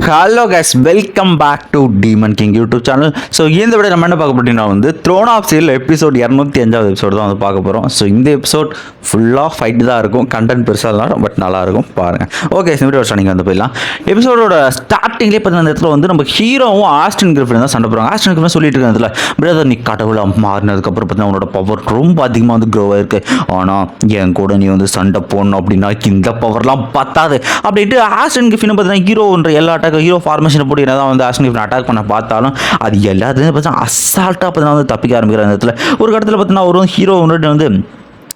Hello guys, welcome back to demon king YouTube channel. So இந்த விட நம்ம என்ன பார்க்க போறோம்னா வந்து throne of steel episode 205 episode தான் வந்து பார்க்க போகிறோம். ஸோ இந்த எபிசோட் ஃபுல்லாக ஃபைட் தான் இருக்கும், கண்டென்ட் பெருசாக இருந்தாலும் பட் நல்லா இருக்கும் பாருங்கள். ஓகே, இந்த வீடியோ நீங்கள் வந்து போயிடலாம். எபிசோடோட ஸ்டார்டிங்லேயே பார்த்தீங்கன்னா அந்த இடத்துல வந்து நம்ம ஹீரோவும் ஆஸ்டன் கிரிஃபின் தான் சண்டை போகிறாங்க. ஆஸ்டன் கிரிஃபின் சொல்லிட்டு இருக்க இடத்துல பிரதர் நீ கடவுளாக மாறினதுக்கப்புறம் பார்த்தீங்கன்னா உன்னோட பவர் ரொம்ப அதிகமாக வந்து க்ரோ ஆயிருக்கு. ஆனால் என் கூட நீ வந்து சண்டை போடணும் அப்படின்னா இந்த பவர்லாம் பத்தாது அப்படின்ட்டு ஆஸ்டன் கிரிஃபின் பார்த்தீங்கன்னா ஹீரோன்ற எல்லா ஹீரோ ஃபார்மேஷனை போட்டு என்ன தான் வந்து ஆஸ்டன் கிரிஃபின் அட்டாக் பண்ண பார்த்தாலும் அது எல்லாத்துலேயும் பார்த்தீங்கன்னா அசால்ட்டாக பார்த்தீங்கன்னா வந்து தப்பிக்க ஆரம்பிக்கிற அந்த இடத்துல ஒரு இடத்துல பார்த்தீங்கன்னா ஒரு ஹீரோ வந்து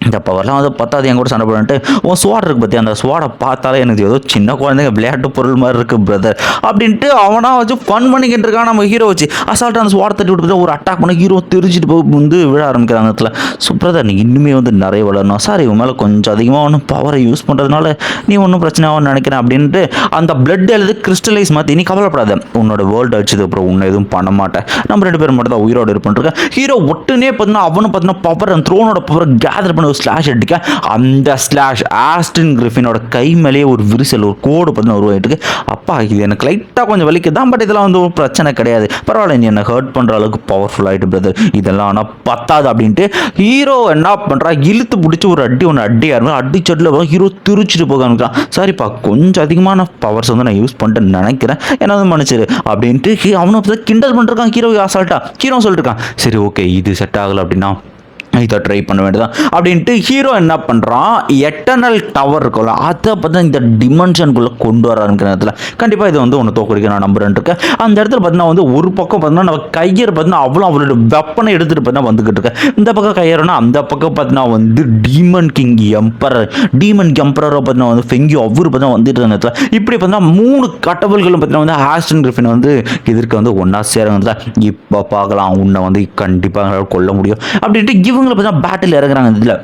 இந்த பவர்லாம் வந்து பத்தாது என் கூட சண்டை போட்டு உன் ஸ்வாட் இருக்குது பற்றி அந்த ஸ்வாடை பார்த்தாலே எனக்கு ஏதோ சின்ன குழந்தைங்க விளையாட்டு பொருள் மாதிரி இருக்குது பிரதர் அப்படின்ட்டு அவனாக வச்சு ஃபன் பண்ணிக்கிட்டு இருக்கான். நம்ம ஹீரோ வச்சு அசால்ட்டாக அந்த ஸ்வாட் தட்டி விட்டு ஒரு அட்டாக் பண்ண ஹீரோ தெரிஞ்சுட்டு போய் வந்து விழ ஆரம்பிக்கிறாங்க இடத்துல. ஸோ பிரதர் நீ இன்னுமே வந்து நிறைய வளரணும் சார், இவன் மேலே கொஞ்சம் அதிகமாக ஒன்றும் பவரை யூஸ் பண்ணுறதுனால நீ ஒன்றும் பிரச்சனை ஆகும்னு நினைக்கிறேன் அப்படின்ட்டு அந்த பிளட் எழுது கிறிஸ்டலைஸ் மாற்றி நீ கவலைப்படாத, உன்னோட வேர்ல்டு அடிச்சது அப்புறம் உன்னை எதுவும் பண்ண மாட்டேன், நம்ம ரெண்டு பேரும் மட்டும் தான் உயிரோடு இருப்பேன். ஹீரோ ஒட்டுனே பார்த்தீங்கன்னா அவனும் பார்த்தீங்கன்னா பவர் அந்த த்ரோனோட பவர் கேதர் பண்ண ஸ்லாஷ் அடிக்க அந்த ஸ்லாஷ் ஆஸ்டன் கிரிஃபினோட கை மேலேயே ஒரு விரிசல் ஒரு கோடு பார்த்தீங்கன்னா உருவாயிட்டு. அப்பா இது எனக்கு லைட்டாக கொஞ்சம் வலிக்குது தான், பட் இதெல்லாம் வந்து ஒரு பிரச்சனை கிடையாது, பரவாயில்ல நீ என்னை ஹர்ட் பண்ணுற அளவுக்கு பவர்ஃபுல் ஆகிட்டு பிரதர், இதெல்லாம் ஆனால் பத்தாது அப்படின்ட்டு ஹீரோ என்ன பண்ணுறா இழுத்து பிடிச்சி ஒரு அடி ஒன்று அடியாக இருக்கும். அடிச்சட்டில் ஹீரோ திருச்சிட்டு போக ஆரம்பிக்கிறான். சரிப்பா கொஞ்சம் அதிகமான பவர்ஸ் வந்து நான் யூஸ் பண்ணிட்டு நினைக்கிறேன், என்ன வந்து மன்னிச்சிரு அப்படின்ட்டு அவனை கிண்டல் பண்ணிருக்கான். ஹீரோ அசால்ட்டா ஹீரோ சொல்லிட்டு இருக்கான். சரி ஓகே இது செட் ஆகலை அப்படின்னா இதை ட்ரை பண்ண வேண்டியதான் அப்படின்ட்டு ஹீரோ என்ன பண்ணுறான் எட்டர்னல் டவர் இருக்கும்ல அதை பார்த்தா இந்த டிமென்ஷனுக்குள்ளே கொண்டு வர ஆரம்பிக்கிற இடத்துல கண்டிப்பாக இதை வந்து ஒன்று தோக்கடிக்க நான் நம்புறேன் இருக்கேன். அந்த இடத்துல பார்த்தீங்கன்னா வந்து ஒரு பக்கம் பார்த்தீங்கன்னா நம்ம கையர் பார்த்தீங்கன்னா அவ்வளோ அவரோட வெப்பனை எடுத்துகிட்டு பார்த்தீங்கன்னா வந்துக்கிட்டு இருக்கேன். இந்த பக்கம் கையறுனா அந்த பக்கம் பார்த்தீங்கன்னா வந்து டீமன் எம்பரரை பார்த்தீங்கன்னா வந்து ஃபெங்கி அவர் பார்த்தீங்கன்னா வந்துட்டு இருந்த இடத்துல இப்படி பார்த்தீங்கன்னா மூணு கடவுள்களும் பார்த்தீங்கன்னா வந்து ஆஸ்டன் கிரிஃபின் வந்து எதிர்க்க வந்து ஒன்றா சேருங்க. இப்போ பார்க்கலாம் உன்னை வந்து கண்டிப்பாக கொல்ல முடியும் அப்படின்ட்டு இவங்களை பார்த்தா பேட்டில் இறங்குறாங்க. இதில்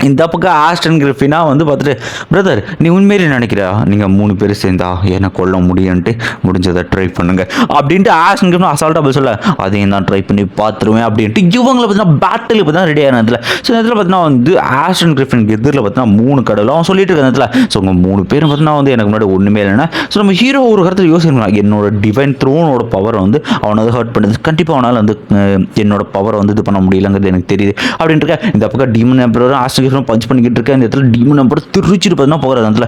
இந்த பக்கம் ஆஸ்டன் கிரிஃபினா வந்து பார்த்துட்டு பிரதர் நீ உண்மையிலே நினைக்கிறா நீங்கள் 3 பேர் சேர்ந்தா என்னை கொல்ல முடியும்ன்ட்டு முடிஞ்சதை ட்ரை பண்ணுங்க அப்படின்ட்டு ஆஸ்டன் கிரிஃபினா அசால்ட்டாக போய் சொல்ல அதையும் தான் ட்ரை பண்ணி பார்த்துருவேன் அப்படின்ட்டு இவங்களை பார்த்தீங்கன்னா பேட்டில் பார்த்தா ரெடி ஆகிற இடத்துல. ஸோ இதில் பார்த்தீங்கன்னா வந்து ஆஸ்டன் கிரிஃபின் எதிரில் பார்த்தீங்கன்னா 3 கடவுள் அவன் சொல்லிட்டு இருக்க இடத்துல. ஸோ உங்கள் 3 பேரும் பார்த்தீங்கன்னா வந்து எனக்கு முன்னாடி ஒன்றுமே இல்லைன்னா ஸோ நம்ம ஹீரோ ஒரு கருத்தில் யோசிக்கணும் என்னோட டிவைன் த்ரோனோட பவர் வந்து அவனை வந்து ஹர்ட் பண்ணுது, கண்டிப்பாக அவனால் வந்து என்னோட பவரை வந்து இது பண்ண முடியலங்கிறது எனக்கு தெரியுது அப்படின்ட்டு இந்த பக்கம் டீமன் எம்பரர் ஆஸ்டன் பஞ்ச் பண்ணிக்கிட்டு இருக்க. இந்த இடத்துல டீமன் நம்பர் திருச்சிட்டு பார்த்தா போகிற இடத்துல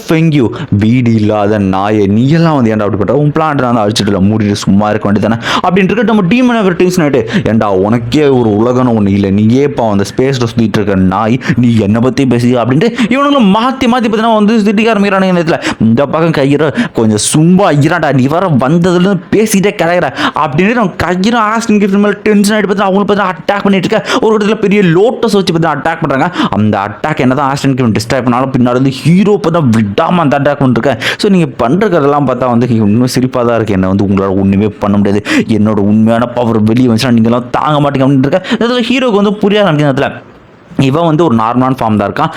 ஃபெங்கியூ வீடு இல்லாத நாயை நீ எல்லாம் வந்து ஏன்டா அப்படி பண்ணுற உன் பிளான் வந்து அழிச்சிட்டு மூடிட்டு சும்மா இருக்க வேண்டியதானே அப்படின்ட்டு இருக்க. நம்ம டீமன் நம்பர் டென்ஷன் ஆகிட்டு ஏன்டா உனக்கே ஒரு உலகம் ஒன்று இல்லை, நீ ஏப்பா அந்த ஸ்பேஸில் சுற்றிட்டு இருக்க நாய் நீ என்னை பற்றி பேசி அப்படின்ட்டு இவனுங்களும் மாற்றி பார்த்தீங்கன்னா வந்து திட்டிக்க ஆரம்பிக்கிறானுங்க. இந்த இடத்துல இந்த பக்கம் கையிற கொஞ்சம் சும்மா ஐயராடா நீ வர வந்ததுலேருந்து பேசிட்டே கிடைக்கிற அப்படின்ட்டு நம்ம கையிற ஆஸ்டன் கிரிஃபின் மேலே டென்ஷன் ஆகிட்டு பார்த்தா அவங்களுக்கு பார்த்தா அட்டாக் பண்ணிட்டு இருக்க. ஒரு இடத்துல பெரிய லோட்டஸ் வச்சு பார்த்தா அட்டாக் பண்ணுறாங்க. அந்த அட்டாக் என்ன தான் ஆஸ்டன் கிரிஃபின் டிஸ்ட்ராக்ட் பண்ணாலும் பின்னாடி வந்து ஹீரோ பார்த்தா விடாமல் அந்த அட்டாக் பண்ணிருக்கேன். ஸோ நீங்கள் பண்ணுறதெல்லாம் பார்த்தா வந்து இன்னும் சிரிப்பாக தான் இருக்குது, என்ன வந்து உங்களால் ஒன்றுமே பண்ண முடியாது, என்னோட உண்மையான பவர் வெளியே வந்துச்சுன்னா நீங்களாம் தாங்க மாட்டீங்க அப்படின்ட்டு இருக்க. இதில் ஹீரோக்கு வந்து புரியாத ஆரம்பிக்கிறதுல இவன் வந்து ஒரு நார்மலான ஃபார்ம் தான் இருக்கான்,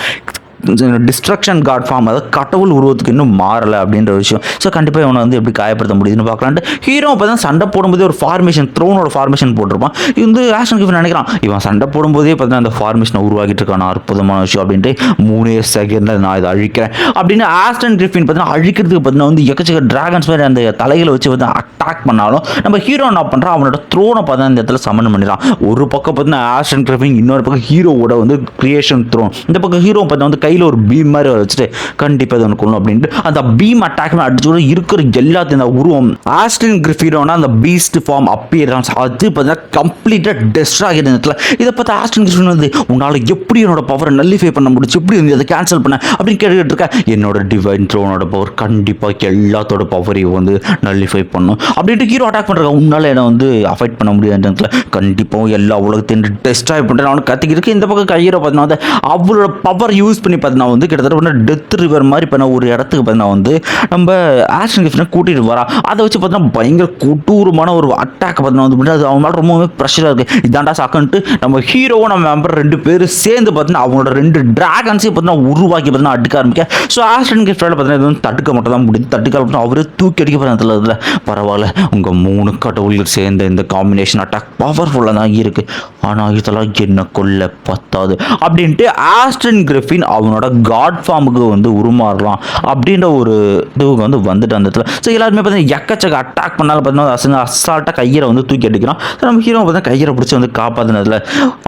டிஸ்ட்ரக்ஷன் காட் ஃபார்ம் அதாவது கடவுள் உருவத்துக்கு இன்னும் மாறலை அப்படின்ற விஷயம். ஸோ கண்டிப்பாக இவனை வந்து எப்படி காயப்படுத்த முடியுதுன்னு பார்க்கலான்ட்டு ஹீரோ அப்போ தான் சண்டை போடும்போதே ஒரு ஃபார்மேஷன் த்ரோனோட ஃபார்மேஷன் போட்டிருப்பான். இது வந்து ஆஸ்டன் கிரிஃபின் நினைக்கிறான் இவன் சண்டை போடும்போதே பார்த்தீங்கன்னா அந்த ஃபார்மேஷனை உருவாக்கிட்டு இருக்கான அற்புதமான விஷயம் அப்படின்ட்டு 3 செகண்டில் நான் இதை அழிக்கிறேன் அப்படின்னு ஆஸ்டன் கிரிஃபின் பார்த்தீங்கன்னா அழிக்கிறதுக்கு பார்த்தீங்கன்னா வந்து எக்கச்சக்க டிராகன்ஸ் மாதிரி அந்த தலைகளை வச்சு வந்து அட்டாக் பண்ணாலும் நம்ம ஹீரோ என்ன பண்ணுறான் அவனோட த்ரோனை பார்த்தா இந்த இடத்துல சமன் பண்ணிடுறான். ஒரு பக்கம் பார்த்தீங்கன்னா ஆஸ்டன் கிரிஃபின், இன்னொரு பக்கம் ஹீரோவோட வந்து கிரியேஷன் த்ரோன், இந்த பக்கம் ஹீரோ பார்த்தா வந்து கையில் ஒரு பீம் மாதிரி வச்சுட்டு கண்டிப்பாக இது ஒன்று கொள்ளணும் அப்படின்ட்டு அந்த பீம் அட்டாக் அடிச்சு இருக்கிற எல்லாத்தையும் அந்த உருவம் ஆஸ்டன் கிரிஃபினோட அந்த பீஸ்ட் ஃபார்ம் அப்பியரன்ஸ் அது பார்த்தீங்கன்னா கம்ப்ளீட்டாக டெஸ்ட்ராய் ஆகிடுறதுல. இதை பார்த்து ஆஸ்டன் கிரிஃபின் வந்து உன்னால் எப்படி என்னோட பவரை நல்லிஃபை பண்ண முடிச்சு, எப்படி வந்து அதை கேன்சல் பண்ண அப்படின்னு கேட்டுக்கிட்டு இருக்கேன். என்னோட டிவைன் த்ரோனோட பவர் கண்டிப்பாக எல்லாத்தோட பவரையும் வந்து நல்லிஃபை பண்ணும் அப்படின்ட்டு ஹீரோ அட்டாக் பண்ணுறாங்க. உன்னால் என்னை வந்து அஃபெக்ட் பண்ண முடியாதுன்றதுல கண்டிப்பாக எல்லா உலகத்தையும் டெஸ்ட்ராய் பண்ணுறேன் அவனுக்கு கத்திக்கிட்டு இந்த பக்கம் கையரை பார்த்தீங்கன்னா வந்து அவளோட பவர் யூஸ் பண்ணி பார்த்தீங்கன்னா வந்து கிட்டத்தட்ட டெத் ரிவர் மாதிரி பண்ண ஒரு இடத்துக்கு பார்த்தீங்கன்னா வந்து நம்ம ஆஸ்டன் கிரிஃபினை கூட்டிகிட்டு வரா. அதை வச்சு பார்த்தீங்கன்னா பயங்கர கொடூரமான ஒரு அட்டாக் பார்த்தீங்கன்னா வந்து அது அவன் மேலே ரொம்பவே ப்ரெஷராக இருக்குது. இதாண்டா சாக்கன்ட்டு நம்ம ஹீரோவும் நம்ம மெம்பர் 2 பேரும் சேர்ந்து பார்த்தீங்கன்னா அவங்களோட 2 டிராகன்ஸையும் பார்த்தீங்கன்னா உருவாக்கி பார்த்தீங்கன்னா அடிக்க ஆரம்பிக்க. ஸோ ஆஸ்டன் கிரிஃபினோட பார்த்தீங்கன்னா இது வந்து தடுக்க மட்டும் தான் முடியுது, தடுக்க பார்த்தீங்கன்னா அவரே தூக்கி அடிக்க போகிறதுல இதில் பரவாயில்ல உங்கள் 3 கடவுள்கள் சேர்ந்த இந்த காம்பினேஷன் அட்டாக் பவர்ஃபுல்லாக தான் இருக்குது, ஆனால் இதெல்லாம் என்ன கொல்ல பத்தாது அப்படின்ட்டு ஆஸ்டன் கிரிஃபின் அவனோட இவனோட காட் ஃபார்முக்கு வந்து உருமாறலாம் அப்படின்ற ஒரு இதுவுக்கு வந்து வந்துட்டு அந்த இடத்துல. ஸோ எல்லாருமே பார்த்தீங்கன்னா எக்கச்சக்க அட்டாக் பண்ணாலும் பார்த்தீங்கன்னா அசால்ட்டாக கையரை வந்து தூக்கி அடிக்கிறான். ஸோ நம்ம ஹீரோ பார்த்தா கையரை பிடிச்சி வந்து காப்பாற்றினதுல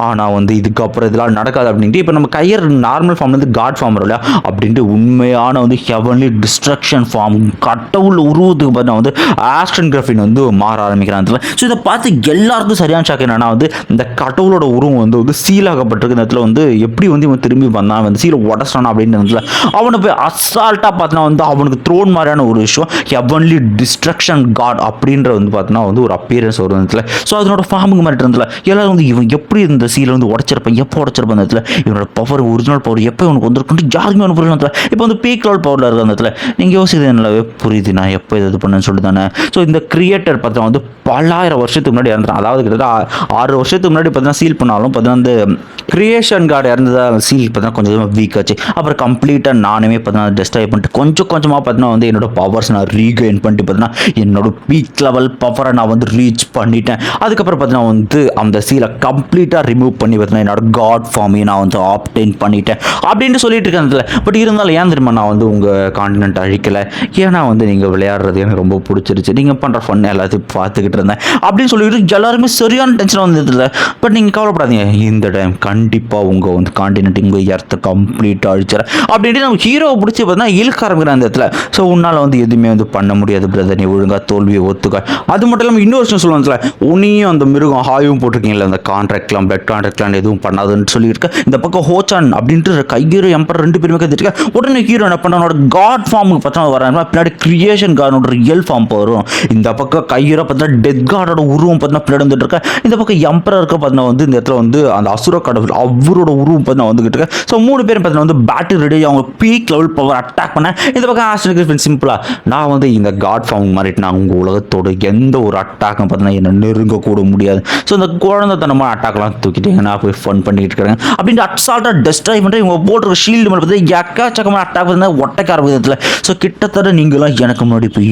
ஆனால் வந்து இதுக்கப்புறம் இதெல்லாம் நடக்காது அப்படின்ட்டு இப்போ நம்ம கையர் நார்மல் ஃபார்ம்லேருந்து காட் ஃபார்ம் இல்லையா அப்படின்ட்டு உண்மையான வந்து ஹெவன்லி டிஸ்ட்ரக்ஷன் ஃபார்ம் கடவுள் உருவத்துக்கு பார்த்தீங்கன்னா வந்து ஆஸ்டன் கிரஃபின் வந்து மாற ஆரம்பிக்கிறான். ஸோ இதை பார்த்து எல்லாருக்கும் சரியான ஷாக் என்னன்னா வந்து இந்த கடவுளோட உருவம் வந்து சீலாகப்பட்டிருக்கு. இந்த இடத்துல வந்து எப்படி வந்து இவன் திரும்பி வந்தான் வந்து சீலை உடச்சானா அப்படின்றதுல அவனை போய் அசால்ட்டாக பார்த்தனா வந்து அவனுக்கு த்ரோன் மாதிரியான ஒரு விஷயம் ஹெவன்லி டிஸ்ட்ரக்ஷன் காட் அப்படின்ற வந்து பார்த்தீங்கன்னா வந்து ஒரு அப்பியரன்ஸ் வரும் இடத்துல. ஸோ அதனோட ஃபார்முக்கு மாதிரி இருந்ததுல எல்லாரும் வந்து இவன் எப்படி இந்த சீலை வந்து உடச்சிருப்பான், எப்போ உடச்சிருப்பான் அந்த இடத்துல, இவனோட பவர் ஒரிஜினல் பவர் எப்போ இவனுக்கு வந்துருக்குன்ட்டு யாருக்குமே ஒன்று புரியல. இப்போ வந்து பீக் லெவல் பவரில் இருக்க அந்த இடத்துல நீங்கள் யோசிக்கிறது நல்லாவே புரியுது நான் எப்போ இது பண்ணேன்னு சொல்லிட்டு தானே. ஸோ இந்த கிரியேட்டர் பார்த்தா வந்து பல்லாயிரம் வருஷத்துக்கு முன்னாடி இறந்துறான். அதாவது கிட்டத்தட்ட 6 வருஷத்துக்கு முன்னாடி பார்த்தீங்கன்னா சீல் பண்ணாலும் பார்த்தீங்கன்னா அந்த கிரியேஷன் கார்டு இறந்ததா சீல் பார்த்தீங்கன்னா கொஞ்சம் வீக் ஆச்சு. அப்புறம் கம்ப்ளீட்டாக நானுமே பார்த்தீங்கன்னா டெஸ்ட்ராய் பண்ணிட்டு கொஞ்சம் கொஞ்சமாக பார்த்தீங்கன்னா வந்து என்னோட பவர்ஸ் நான் ரீகெயின் பண்ணிட்டு பார்த்தீங்கன்னா என்னோட பீக் லெவல் பவரை நான் வந்து ரீச் பண்ணிட்டேன். அதுக்கப்புறம் பார்த்தீங்கன்னா வந்து அந்த சீலை கம்ப்ளீட்டாக ரிமூவ் பண்ணி பார்த்தீங்கன்னா என்னோட காட் ஃபார்மையும் நான் வந்து ஆப்டெயின் பண்ணிட்டேன் அப்படின்ட்டு சொல்லிட்டு இருக்கேன். பட் இருந்தாலும் ஏன் தெரியுமா நான் வந்து உங்கள் கான்டினென்ட் அழிக்கலை, ஏன்னா வந்து நீங்கள் விளையாடுறது எனக்கு ரொம்ப பிடிச்சிருச்சு, நீங்கள் பண்ணுற ஃபன் எல்லாத்தையும் பார்த்துக்கிட்டு இருந்தேன் அப்படின்னு சொல்லிட்டு எல்லாருமே சரியான டென்ஷன் வந்ததில்லை. பட் நீங்கள் கவலைப்படாதீங்க, இந்த டைம் கண்டிப்பாக உங்கள் வந்து கான்டினென்ட் உங்கள் எர்த்தை கம்ப்ளீட்டாக அழிச்சிடறேன் அப்படின்ட்டு நம்ம ஹீரோவை பிடிச்சி பார்த்தீங்கன்னா இழுக்க ஆரம்பிக்கிறேன் அந்த இடத்துல. ஸோ உன்னால் வந்து எதுவுமே வந்து பண்ண முடியாது பிரதர், நீ ஒழுங்காக தோல்வியை ஒத்துக்க. அது மட்டும் இல்லாமல் இன்னொரு விஷயம் சொல்லுவாங்கல்ல, உன்னையும் அந்த மிருகம் ஹாயும் போட்டிருக்கீங்களா அந்த கான்ட்ராக்ட்லாம் பிளட் கான்ட்ராக்ட்லாம் எதுவும் பண்ணாதுன்னு சொல்லியிருக்க. இந்த பக்கம் ஹோச்சான் அப்படின்ட்டு கையீரோ எம்பர் 2 பேருமே கற்றுருக்கேன். உடனே ஹீரோ என்ன பண்ணானோட காட் ஃபார்முக்கு பார்த்தா வராங்க, பின்னாடி கிரியேஷன் கார்டோட ரியல் ஃபார்ம் வரும். இந்த பக்கம் கையீரோ பார்த்தா டெத் கார்டோட உருவம் பார்த்தீங்கன்னா பின்னாடி வந்துட்டு இருக்கேன். இந்த பக்கம் எம்பரர் இருக்க பார்த்தீங்கன்னா வந்து இந்த இடத்துல வந்து அந்த அசுர கடவுள் அவரோட உருவம் பார்த்தீங்கன்னா வந்துகிட்டு இருக்கேன். ஸோ 3 பேரும் பார்த்தீங்கன்னா வந்து பேட்டில் ரெடி அவங்க பீக் லெவல் பவர் அட்டாக் பண்ணேன். இந்த பக்கம் ஆஸ்டன் கிரிஃபின் சிம்பிளா நான் வந்து இந்த காட் ஃபார்ம் மாறிட்டு நான் உங்கள் உலகத்தோட எந்த ஒரு அட்டாக்கும் பார்த்தீங்கன்னா என்ன நெருங்க கூட முடியாது. ஸோ இந்த குழந்தைத்தனமாக அட்டாக்லாம் தூக்கிட்டு நான் போய் ஃபன் பண்ணிட்டு இருக்கிறேன் அப்படின்ட்டு அட்சால்ட்டாக டெஸ்ட்ராய் பண்ணுறேன். இவங்க போட்டுருக்க ஷீல்டு மேலே பார்த்து எக்காச்சக்கமான அட்டாக் பார்த்தீங்கன்னா ஒட்டைக்கார விதத்தில். ஸோ கிட்டத்தட்ட நீங்களாம் எனக்கு முன்னாடி இப்போ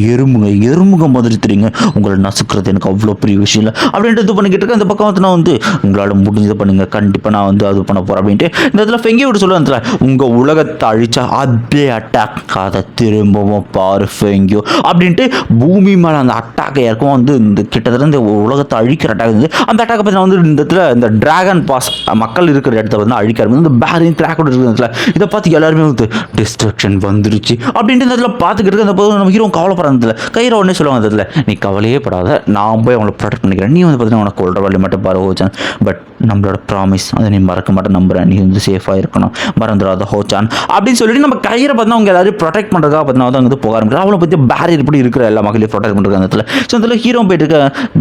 எறுமுக மாதிரி தெரியுங்க, உங்களை நசுக்கிறது எனக்கு அவ்வளோ பெரிய விஷயம் இல்லை அப்படின்ட்டு இது பண்ணிக்கிட்டு இருக்கேன். இந்த பக்கம் வந்து நான் வந்து உங்களால் முடிஞ்சது பண்ணுங்க, கண்டிப்பாக நான் வந்து அது பண்ண போகிறேன் அப்படின்ட்டு இந்த இடத்துல ஃபெங்கி விட்டு சொல்லுவேன், உங்கள் உலகத்தை அழிச்சா அதே அட்டாக் அதை திரும்பவும் பாரு ஃபெங்கியோ அப்படின்ட்டு பூமி மேலே அந்த அட்டாக்கை இருக்கும் வந்து இந்த கிட்டத்தட்ட இந்த உலகத்தை அழிக்கிற அட்டாக் வந்து அந்த அட்டாக்கை பற்றி நான் வந்து இந்த இடத்துல இந்த டிராகன் பாஸ் மக்கள் இருக்கிற இடத்த வந்து அழிக்கிற இந்த பேரிங் கிராக்கோட இருக்கிற இதை பார்த்து எல்லாருமே வந்து டிஸ்ட்ரக்ஷன் வந்துருச்சு அப்படின்ட்டு இந்த இடத்துல பார்த்துக்கிட்டு அந்த போது நம்ம ஹீரோ கவலைப்படுறதுல கையில் உடனே சொல்லுவாங்க அதில் நீ கவலையே படாத, நான் போய் அவங்களை ப்ரொடெக்ட் பண்ணிக்கிறேன், நீ வந்து பார்த்தீங்கன்னா உனக்கு கொள்கிற வழி மட்டும் பாரு ஹோச்சான், பட் நம்மளோட ப்ராமிஸ் அதை நீ மறக்க மாட்டேன், நம்புறேன், நீ வந்து சேஃபாக இருக்கணும், மறந்துடாத ஹோச்சான் அப்படின்னு சொல்லிட்டு நம்ம கையில் பார்த்தா அவங்க எல்லாரும் ப்ரொடெக்ட் பண்ணுறதுக்காக பார்த்தீங்கன்னா வந்து அங்கே போக ஆரம்பிக்கிறாங்க. அவளை பற்றி பேரியர் இப்படி இருக்கிற எல்லா மக்களையும் ப்ரொடெக்ட் பண்ணுறது அந்த இடத்துல. ஸோ அதில் ஹீரோ போயிட்டு இருக்க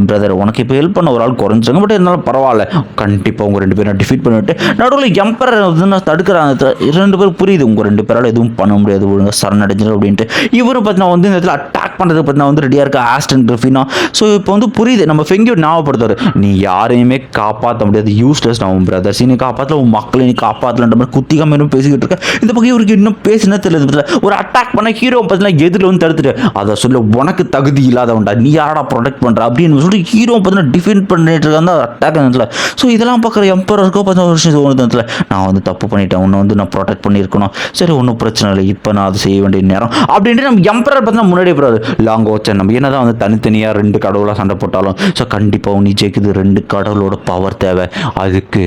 பிரதர் உனக்கு இப்போ ஹெல்ப் பண்ண ஒரு ஆள் குறைஞ்சாங்க, பட் இருந்தாலும் பரவாயில்ல, கண்டிப்பாக உங்கள் 2 பேரும் டிஃபீட் பண்ணிவிட்டு நடுவில் எம்பரர் வந்து தடுக்கிறாங்க. 2 பேரும் புரியுது உங்கள் 2 பேரால் எதுவும் பண்ண முடியாது, ஒழுங்காக சரணடைஞ்சிடும் அப்படின்ட்டு. இவரும் பார்த்தீங்கன்னா வந்து இந்த இடத்துல அட்டாக் பண்ணுறதுக்கு பார்த்தீங்கன்னா வந்து ரெடியாக இருக்க ஆஸ்டன் கிரிஃபினா. ஸோ இப்போ வந்து புரியுது நம்ம ஃபெங்கியோ ஞாபகப்படுத்துவார், நீ யாரையுமே காப்பாற்ற முடியாது, யூஸ்லெஸ் நான் உன் பிரதர்ஸ், நீ காப்பாற்றல, உன் மக்களை நீ காப்பாற்றலன்ற மாதிரி குத்திக்காம இன்னும் பேசிக்கிட்டு இருக்க. இந்த பக்கம் இவருக்கு இன்னும் பேசினா தெரியல, ஒரு அட்டாக் பண்ண ஹீரோ பார்த்தீங்கன்னா எதிரில் வந்து தடுத்துட்டு அதை சொல்ல உனக்கு தகுதி இல்லாதவன்டா, நீ யாரா ப்ரொடெக்ட் பண்ணுற அப்படின்னு சொல்லிட்டு ஹீரோ பார்த்தீங்கன்னா டிஃபெண்ட் பண்ணிட்டு இருக்காங்க அட்டாக் அந்த. ஸோ இதெல்லாம் பார்க்குற எம்பரருக்கோ பார்த்தா ஒரு விஷயம் தோணுது, நான் வந்து தப்பு பண்ணிட்டேன், உன்னை வந்து நான் ப்ரொடெக்ட் பண்ணியிருக்கணும், சரி ஒன்றும் பிரச்சனை இல்லை, இப்போ நான் அதை செய்ய வேண்டிய நேரம் அப்படின்ட்டு நம்ம எம்பரர் பார்த்தீங்கன்னா முன்னாடி போகிறாரு. லாங் ஓச்சன் நம்ம என்ன தான் வந்து தனித்தனியாக 2 கடவுளாக சண்டை போட்டாலும் ஸோ கண்டிப்பாக நீ ஜெயிக்குது 2 கடவுளோட பவர் தேவை, அதுக்கு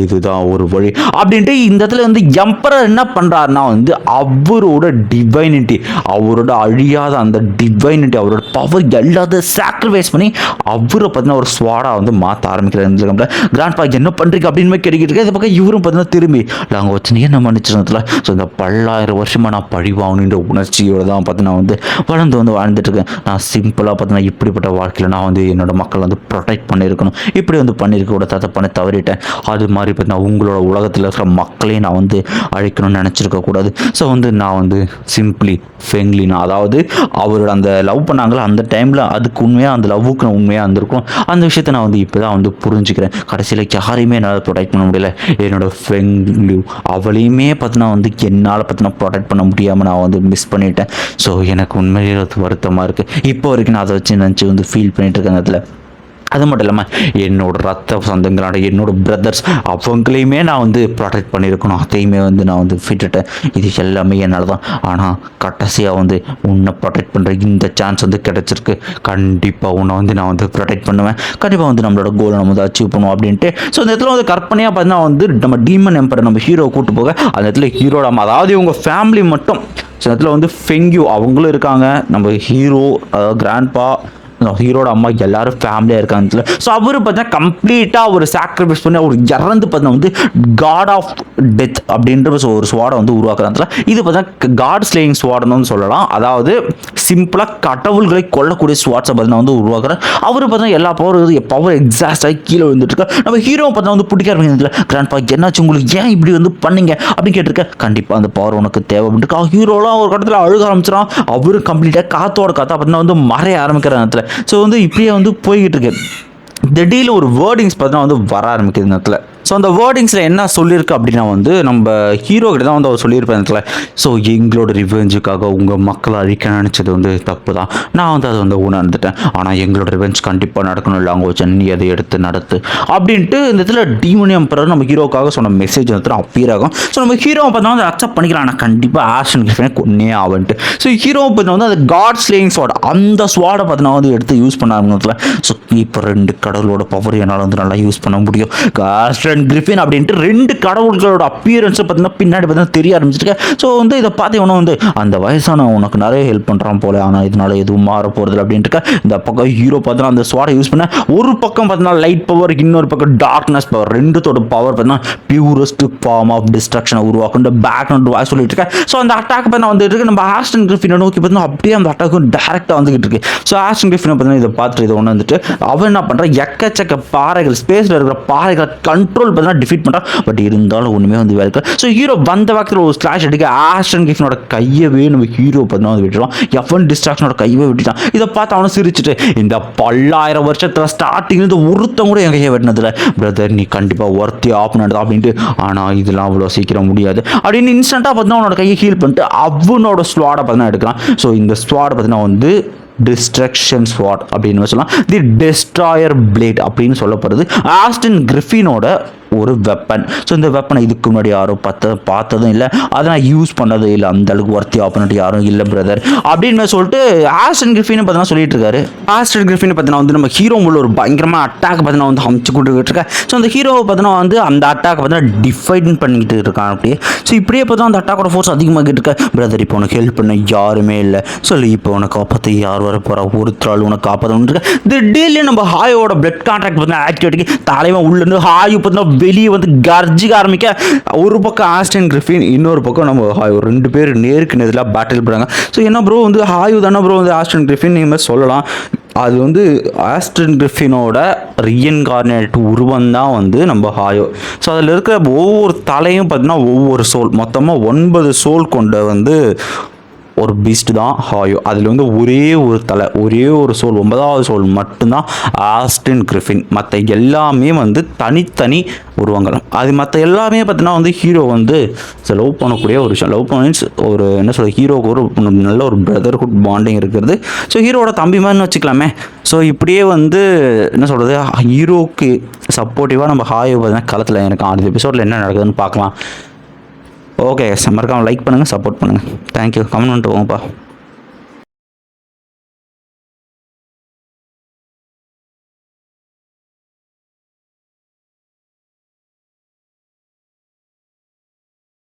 இதுதான் ஒரு வழி அப்படின்ட்டு இந்த இடத்துல வந்து எம்பரர் என்ன பண்ணுறாருன்னா வந்து அவரோட டிவைனிட்டி, அவரோட அழியாத அந்த டிவைனிட்டி, அவரோட பவர் எல்லாத்தையும் சாக்ரிஃபைஸ் பண்ணி அவரை பார்த்தீங்கன்னா ஒரு ஸ்வாடாக வந்து மாற்ற ஆரம்பிக்கிறார். கிராண்ட் பா என்ன பண்ணுறீங்க அப்படின்னு கேட்டுக்கிட்டு இருக்கேன். இந்த பக்கம் இவரும் பார்த்தீங்கன்னா திரும்பி நாங்கள் வச்சு என்ன மன்னிச்சிருந்ததில்ல. ஸோ இந்த 10,000 வருஷமாக நான் பழிவாகணுன்ற உணர்ச்சியோடு தான் பார்த்தீங்கன்னா வந்து வளர்ந்து வாழ்ந்துட்டு இருக்கேன். நான் சிம்பிளாக பார்த்தீங்கன்னா இப்படிப்பட்ட வாழ்க்கையில் நான் வந்து என்னோட மக்கள் வந்து ப்ரொடெக்ட் பண்ணியிருக்கணும், இப்படி வந்து பண்ணியிருக்க கூட தத்தை பண்ணி தவறிட்டேன். அது மாதிரி பார்த்தீங்கன்னா உங்களோட உலகத்தில் இருக்கிற மக்களையும் நான் வந்து அழிக்கணும்னு நினச்சிருக்கக்கூடாது. ஸோ வந்து நான் வந்து சிம்பிளி ஃபெங்லினா, அதாவது அவரோட அந்த லவ் பண்ணாங்களா அந்த டைமில் அதுக்கு உண்மையாக அந்த லவ்வுக்கு நான் உண்மையாக இருந்திருக்கும். அந்த விஷயத்தை நான் வந்து இப்போ தான் வந்து புரிஞ்சுக்கிறேன். கடைசியில் யாரையுமே என்னால் ப்ரொடெக்ட் பண்ண முடியல, என்னோடய ஃபெங்லியூ அவளையுமே பார்த்தீங்கன்னா வந்து என்னால் பார்த்தீங்கன்னா ப்ரொடெக்ட் பண்ண முடியாமல் நான் வந்து மிஸ் பண்ணிட்டேன். ஸோ எனக்கு உண்மையிலே வருத்தமாக இருக்குது. இப்போ வரைக்கும் நான் அதை வச்சு நினச்சி வந்து ஃபீல் பண்ணிட்டு இருக்கேன். அதில் அது மட்டும் இல்லாமல் என்னோட ரத்த சொந்தங்களான என்னோட பிரதர்ஸ் அவங்களையுமே நான் வந்து ப்ரொடெக்ட் பண்ணியிருக்கணும், அதையுமே வந்து நான் வந்து விட்டுட்டேன். இது எல்லாமே என்னால் தான். ஆனால் கடைசியாக வந்து உன்னை ப்ரொடெக்ட் பண்ணுற இந்த சான்ஸ் வந்து கிடச்சிருக்கு. கண்டிப்பாக உன்னை வந்து நான் வந்து ப்ரொடெக்ட் பண்ணுவேன். கண்டிப்பாக வந்து நம்மளோட கோலை நம்ம வந்து அச்சீவ் பண்ணுவோம் அப்படின்ட்டு. ஸோ இந்த இடத்துல வந்து கற்பனையாக பார்த்தீங்கன்னா வந்து நம்ம டீமன் எம்பரை நம்ம ஹீரோ கூட்டு போக அந்த இடத்துல ஹீரோட அம்மா, அதாவது இவங்க ஃபேமிலி மட்டும். ஸோ இடத்துல வந்து ஃபெங்யூ அவங்களும் இருக்காங்க, நம்ம ஹீரோ அதாவது கிராண்ட்பா, ஹீரோட அம்மா எல்லாரும் ஃபேமிலியாக இருக்காங்க. ஸோ அவர் பார்த்தீங்கன்னா கம்ப்ளீட்டாக ஒரு சாக்ரிஃபைஸ் பண்ணி அவர் இறந்து பார்த்தீங்கன்னா வந்து காட் ஆஃப் டெத் அப்படின்ற ஒரு ஸ்வாடை வந்து உருவாக்குறாங்க. இது பார்த்தீங்கன்னா காட் ஸ்லேயிங் ஸ்வாடுன்னு சொல்லலாம். அதாவது சிம்பிளாக கடவுள்களை கொல்லக்கூடிய ஸ்வாட்ஸை பார்த்தீங்கன்னா வந்து உருவாக்குறாரு. அவர் பார்த்தீங்கன்னா எல்லா பவர் எக்ஸாஸ்டாகி கீழே வந்துட்டு இருக்காரு. நம்ம ஹீரோ பார்த்தீங்கன்னா வந்து பிடிக்க ஆரம்பிக்கிறதுல கிராண்ட்பா என்னாச்சு உங்களுக்கு, ஏன் இப்படி வந்து பண்ணீங்க அப்படின்னு கேட்டிருக்க. கண்டிப்பாக அந்த பவர் உனக்கு தேவை அப்படின்ட்டு ஹீரோலாம் ஒரு கட்டத்தில் அழுக ஆரம்பிச்சிடான். அவரு கம்ப்ளீட்டாக காத்தோட காத்தா பார்த்தீங்கன்னா வந்து மறைய ஆரம்பிக்கிற இடத்துல. ஸோ வந்து இப்படியே வந்து போய்கிட்டு இருக்கு. திடீர்னு ஒரு வேர்டிங்ஸ் பார்த்தீங்கன்னா வந்து வர ஆரம்பிக்குது நேரத்தில். ஸோ அந்த வேர்டிங்ஸில் என்ன சொல்லியிருக்கு அப்படின்னா வந்து நம்ம ஹீரோ கிட்ட தான் வந்து அவர் சொல்லியிருப்பேன் இடத்துல. ஸோ எங்களோட ரிவெஞ்சுக்காக உங்கள் மக்களை அழிக்க நினச்சது வந்து தப்பு தான், நான் வந்து அதை வந்து உணர்ந்துட்டேன். ஆனால் எங்களோட ரிவெஞ்ச் கண்டிப்பாக நடக்கணும், லாங்குவேஜ் நீ அதை எடுத்து நடத்து அப்படின்ட்டு இந்த இடத்துல டீமன் எம்பரர் நம்ம ஹீரோக்காக சொன்ன மெசேஜ் வந்து அப்பியர் ஆகும். ஸோ நம்ம ஹீரோவை பார்த்தா வந்து அக்செப்ட் பண்ணிக்கலாம், ஆனால் கண்டிப்பாக ஆஷன் கிரிஃபினை கொன்னே ஆகுன்ட்டு. ஸோ ஹீரோவை பார்த்தா வந்து அந்த காட் ஸ்லேயிங் ஸ்வாட், அந்த ஸ்வாடை பார்த்தீங்கன்னா வந்து எடுத்து யூஸ் பண்ண ஆரம்பிச்சதுல. ஸோ இப்போ 2 கடவுளோட பவர் என்னால் வந்து நல்லா யூஸ் பண்ண முடியும். ஆஷன் கிரிஃபின் அப்படின்ட்டு 2 கடவுள்களோட அப்பியரன்ஸ் பார்த்தீங்கன்னா பின்னாடி பார்த்தீங்கன்னா தெரிய ஆரம்பிச்சிருக்கேன். ஸோ வந்து இதை பார்த்தீங்கன்னா வந்து அந்த வயசான உனக்கு நிறைய ஹெல்ப் பண்ணுறான் போல, ஆனால் இதனால எதுவும் மாற போகிறது அப்படின்ட்டு இந்த பக்கம் ஹீரோ பார்த்தீங்கன்னா அந்த ஸ்வாடை யூஸ் பண்ண ஒரு பக்கம் பார்த்தீங்கன்னா லைட் பவர், இன்னொரு பக்கம் டார்க்னஸ் பவர், 2தோட பவர் பார்த்தீங்கன்னா பியூரஸ்ட் ஃபார்ம் ஆஃப் டிஸ்ட்ரக்ஷனை உருவாக்கும் பேக்ரவுண்ட் வாய்ஸ் சொல்லிட்டு இருக்கேன். ஸோ அந்த அட்டாக் பார்த்தீங்கன்னா வந்து இருக்கு. நம்ம ஆஸ்டன் கிரிஃபினை நோக்கி பார்த்தீங்கன்னா அப்படியே அந்த அட்டாக்கும் டேரெக்டாக வந்துகிட்டு இருக்கு. ஸோ ஆஸ்டன் கிரிஃபினை பார்த்தீங்கன்னா இதை பார்த்துட்டு இதை ஒன்று வந்துட்டு அவன் என்ன பண்ணுறான், எக்கச்சக்க பாறைகள் ஸ்பேஸில் இருக்கிற பாறைகளை கண்ட்ரோல் பார்த்தீங்கன்னா டிஃபீட் பண்ணுறான். பட் இருந்தாலும் ஒன்றுமே வந்து வேலை. ஸோ ஹீரோ வந்த வாக்கில் ஒரு ஸ்லாஷ் அடிக்க ஆஸ்டன் கிரிஃபினோட கையவே நம்ம ஹீரோ பார்த்தீங்கன்னா வந்து விட்டுருவான். எவன் டிஸ்ட்ராக்ஷனோட கையவே விட்டுட்டான். இதை பார்த்து அவனை சிரிச்சுட்டு இந்த 10,000 வருஷத்தில் ஸ்டார்டிங்லேருந்து ஒருத்தம் கூட என் கையை வெட்டினதில்ல பிரதர், நீ கண்டிப்பாக ஒர்த்தி ஆஃப் நடந்தா அப்படின்ட்டு. ஆனால் இதெல்லாம் அவ்வளோ சீக்கிரம் முடியாது அப்படின்னு இன்ஸ்டண்ட்டாக பார்த்தீங்கன்னா அவனோட கையை ஹீல் பண்ணிட்டு அவனோட ஸ்வாடை பார்த்தீங்கன்னா எடுக்கிறான். ஸோ இந்த ஸ்வாடை பார்த்தீங்கன்னா வந்து டிஸ்ட்ரக்ஷன் ஸ்வாட் அப்படின்னு சொல்லலாம். தி டெஸ்ட்ராயர் பிளேட் அப்படின்னு சொல்லப்படுது ஆஸ்டன் கிரிஃபினோட ஒரு வெப்பன். ஸோ இந்த வெப்பனை இதுக்கு முன்னாடி யாரும் பார்த்ததும் இல்லை, அதை நான் யூஸ் பண்ணதும் இல்லை, அந்த அளவுக்கு ஒர்த்தி ஆப்பனட் யாரும் இல்லை பிரதர் அப்படின்னு சொல்லிட்டு ஆஸ்டன் கிரிஃபின் பார்த்தீங்கன்னா சொல்லிட்டு இருக்காரு. ஆஸ்டன் கிரிஃபின் பார்த்தீங்கன்னா வந்து நம்ம ஹீரோ உள்ள ஒரு பயங்கரமாக அட்டாக் பார்த்தீங்கன்னா வந்து அமைச்சு கொடுத்துட்டு இருக்கேன். ஸோ அந்த ஹீரோவை பார்த்தீங்கன்னா வந்து அந்த அட்டாக் பார்த்தீங்கன்னா டிஃபைன் பண்ணிக்கிட்டு இருக்கான் அப்படியே. ஸோ இப்படியே பார்த்தா அந்த அட்டாக்கோட ஃபோர்ஸ் அதிகமாகிட்டு இருக்கேன். பிரதர் இப்போ உனக்கு ஹெல்ப் பண்ண யாருமே இல்லை, சொல்லி இப்போ உனக்கு காப்பாற்ற யார் வர போகிறா, ஒருத்தரால் உனக்கு காப்பாற்றணும் இருக்கு. திடீர்னு நம்ம ஹாயோட பிளட் கான்ட்ராக்ட் பார்த்தீங்கன்னா ஆக்டிவேட்டுக்கு தலைவன் உள்ளேருந்து ஹாயு பார்த்தீங்கன்னா வெளியே வந்து கர்ஜிக்க ஆரம்பிக்க. ஒரு பக்கம் ஆஸ்டன் கிரிஃபின், இன்னொரு பக்கம் நம்ம ஹாயு, 2 பேர் நேருக்கு நேரில் பேட்டில் பண்ணுறாங்க. ஸோ என்ன ப்ரோ வந்து ஹாயு தானே ப்ரோ வந்து ஆஸ்டன் கிரிஃபின் நீங்கள் மாதிரி சொல்லலாம். அது வந்து ஆஸ்டன் கிரிஃபினோட ரீஇன்கார்னேட் உருவம் தான் வந்து நம்ம ஹாயோ. ஸோ அதில் இருக்கிற ஒவ்வொரு தலையும் பார்த்தீங்கன்னா ஒவ்வொரு சோல், மொத்தமாக 9 சோல் கொண்ட வந்து ஒரு பீஸ்ட் தான் ஹாயோ. அதில் வந்து ஒரே ஒரு தலை, ஒரே ஒரு சோல், 9வது சோல் மட்டும்தான் ஆஸ்டன் கிரிஃபின். மற்ற எல்லாமே வந்து தனித்தனி உருவங்கள். அது மற்ற எல்லாமே பார்த்தீங்கன்னா வந்து ஹீரோ வந்து லவ் பண்ணக்கூடிய ஒரு விஷயம். லவ் மீன்ஸ் ஒரு என்ன சொல்கிறது, ஹீரோவுக்கு ஒரு நல்ல ஒரு பிரதர்ஹுட் பாண்டிங் இருக்கிறது. ஸோ ஹீரோட தம்பி மாதிரி வச்சுக்கலாமே. ஸோ இப்படியே வந்து என்ன சொல்கிறது, ஹீரோவுக்கு சப்போர்ட்டிவாக நம்ம ஹாயோ பார்த்தீங்கன்னா களத்தில் எனக்கு அடுத்த எபிசோடில் என்ன நடக்குதுன்னு பார்க்கலாம். ஓகே, மறக்காமல் லைக் பண்ணுங்கள், சப்போர்ட் பண்ணுங்கள். தேங்க்யூ. கமெண்ட் பண்ணிட்டு போங்கப்பா.